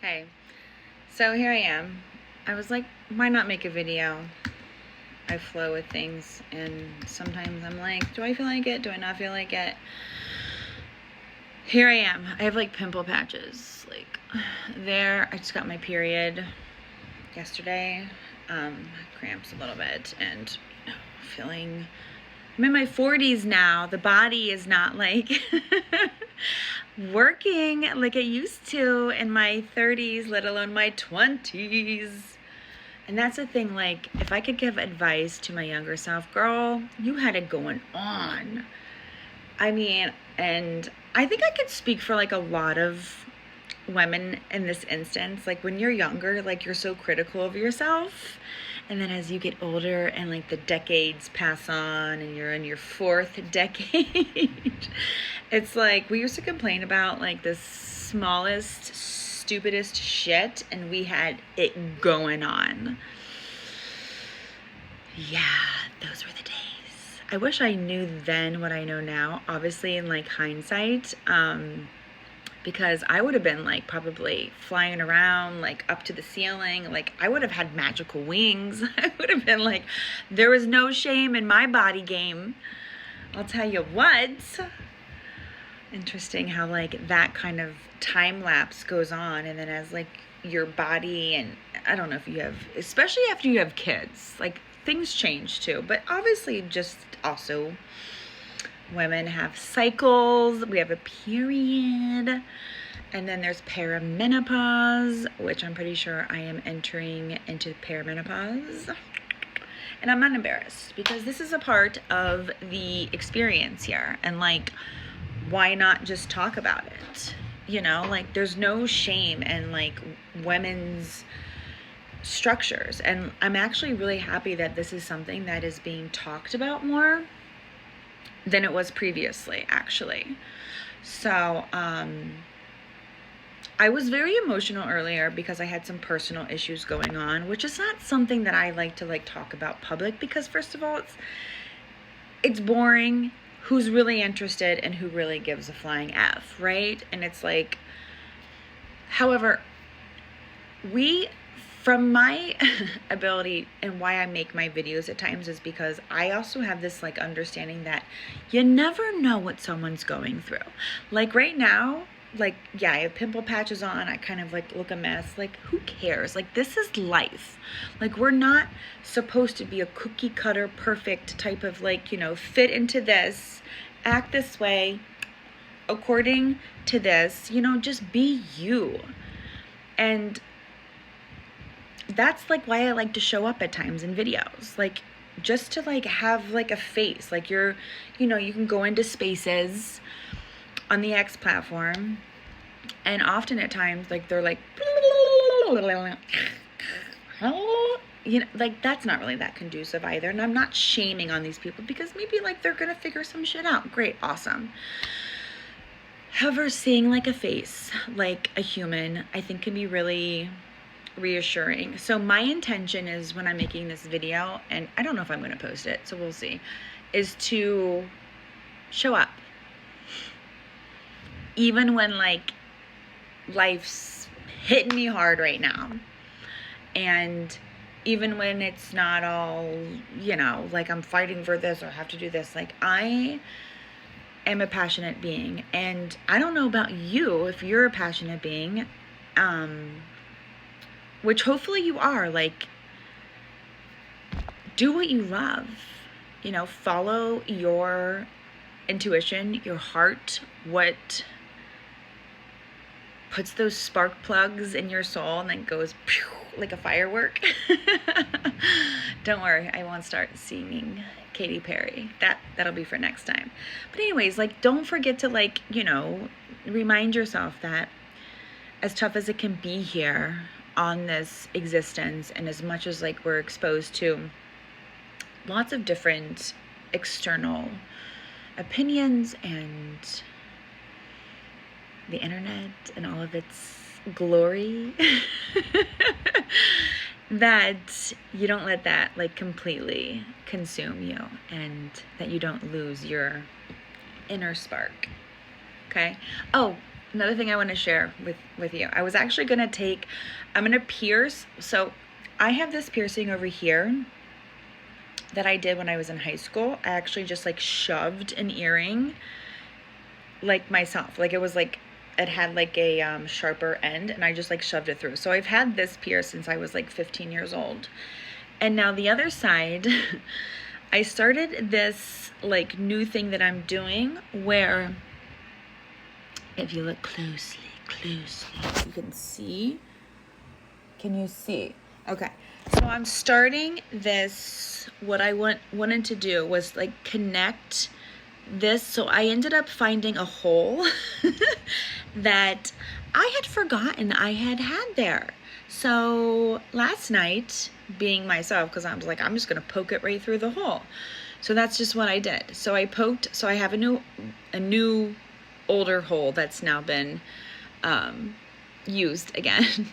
Hey, so here I am. I was like, why not make a video? I flow with things, and sometimes I'm like, do I feel like it? Do I not feel like it? Here I am. I have like pimple patches. Like, there, I just got my period yesterday. Cramps a little bit, and feeling. I'm in my 40s now. The body is not like working like it used to in my 30s, let alone my 20s. And that's the thing, like, if I could give advice to my younger self, girl, you had it going on. I mean, and I think I could speak for like a lot of women in this instance. Like, when you're younger, like, you're so critical of yourself. And then as you get older and like the decades pass on and you're in your fourth decade, it's like we used to complain about like the smallest, stupidest shit, and we had it going on. Yeah, those were the days. I wish I knew then what I know now, obviously in like hindsight. Because I would have been like probably flying around like up to the ceiling. Like, I would have had magical wings. I would have been like, there was no shame in my body game. I'll tell you what. Interesting how like that kind of time lapse goes on, and then as like your body, and I don't know if you have, especially after you have kids, like things change too. But obviously just also women have cycles, we have a period, and then there's perimenopause, which I'm pretty sure I am entering into perimenopause. And I'm not embarrassed because this is a part of the experience here. And like, why not just talk about it? You know, like there's no shame in like women's structures. And I'm actually really happy that this is something that is being talked about more than it was previously, actually. So I was very emotional earlier because I had some personal issues going on, which is not something that I like to like talk about public, because first of all, it's boring. Who's really interested and who really gives a flying F, right? And it's like, however, from my ability, and why I make my videos at times, is because I also have this like understanding that you never know what someone's going through. Like right now, like, yeah, I have pimple patches on, I kind of like look a mess. Like, who cares? Like, this is life. Like, we're not supposed to be a cookie cutter perfect type of like, you know, fit into this, act this way according to this, you know, just be you. And that's like why I like to show up at times in videos, like just to like have like a face, like you're, you know, you can go into spaces on the X platform, and often at times like they're like, you know, like that's not really that conducive either. And I'm not shaming on these people because maybe like they're gonna figure some shit out. Great, awesome. However, seeing like a face, like a human, I think can be really reassuring. So my intention is, when I'm making this video, and I don't know if I'm going to post it, so we'll see, is to show up. Even when like life's hitting me hard right now. And even when it's not all, you know, like I'm fighting for this or have to do this, like I am a passionate being. And I don't know about you, if you're a passionate being, which hopefully you are, like, do what you love, you know, follow your intuition, your heart, what puts those spark plugs in your soul and then goes pew, like a firework. Don't worry, I won't start singing Katy Perry. That'll be for next time. But anyways, like, don't forget to, like, you know, remind yourself that as tough as it can be here on this existence, and as much as like we're exposed to lots of different external opinions and the internet and all of its glory, that you don't let that like completely consume you, and that you don't lose your inner spark. Okay? Oh, another thing I want to share with you. I was actually going to I'm going to pierce. So I have this piercing over here that I did when I was in high school. I actually just like shoved an earring like myself. Like it was like, it had like a sharper end, and I just like shoved it through. So I've had this pierced since I was like 15 years old. And now the other side, I started this like new thing that I'm doing where if you look closely, you can see. Can you see? Okay. So I'm starting this, what I wanted to do was like connect this. So I ended up finding a hole that I had forgotten I had there. So last night, being myself, because I was like, I'm just going to poke it right through the hole. So that's just what I did. So I poked, so I have a new older hole that's now been used again,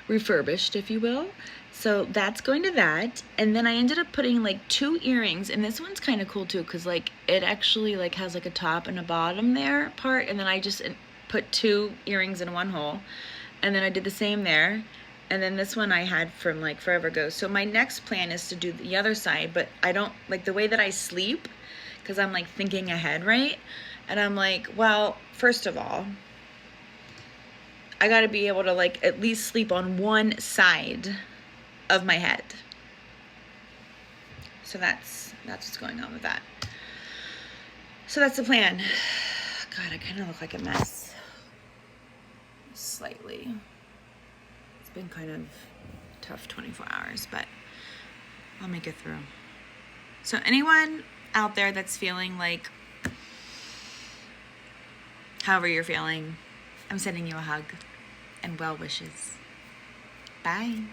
refurbished, if you will. So that's going to that. And then I ended up putting like 2 earrings, and this one's kind of cool too, because like it actually like has like a top and a bottom there part. And then I just put 2 earrings in one hole, and then I did the same there. And then this one I had from like forever ago. So my next plan is to do the other side, but I don't like the way that I sleep, because I'm like thinking ahead, right? And I'm like, well, first of all, I got to be able to like at least sleep on one side of my head. So that's what's going on with that. So that's the plan. God, I kind of look like a mess. Slightly. It's been kind of tough 24 hours, but I'll make it through. So anyone out there that's feeling like however you're feeling, I'm sending you a hug and well wishes. Bye.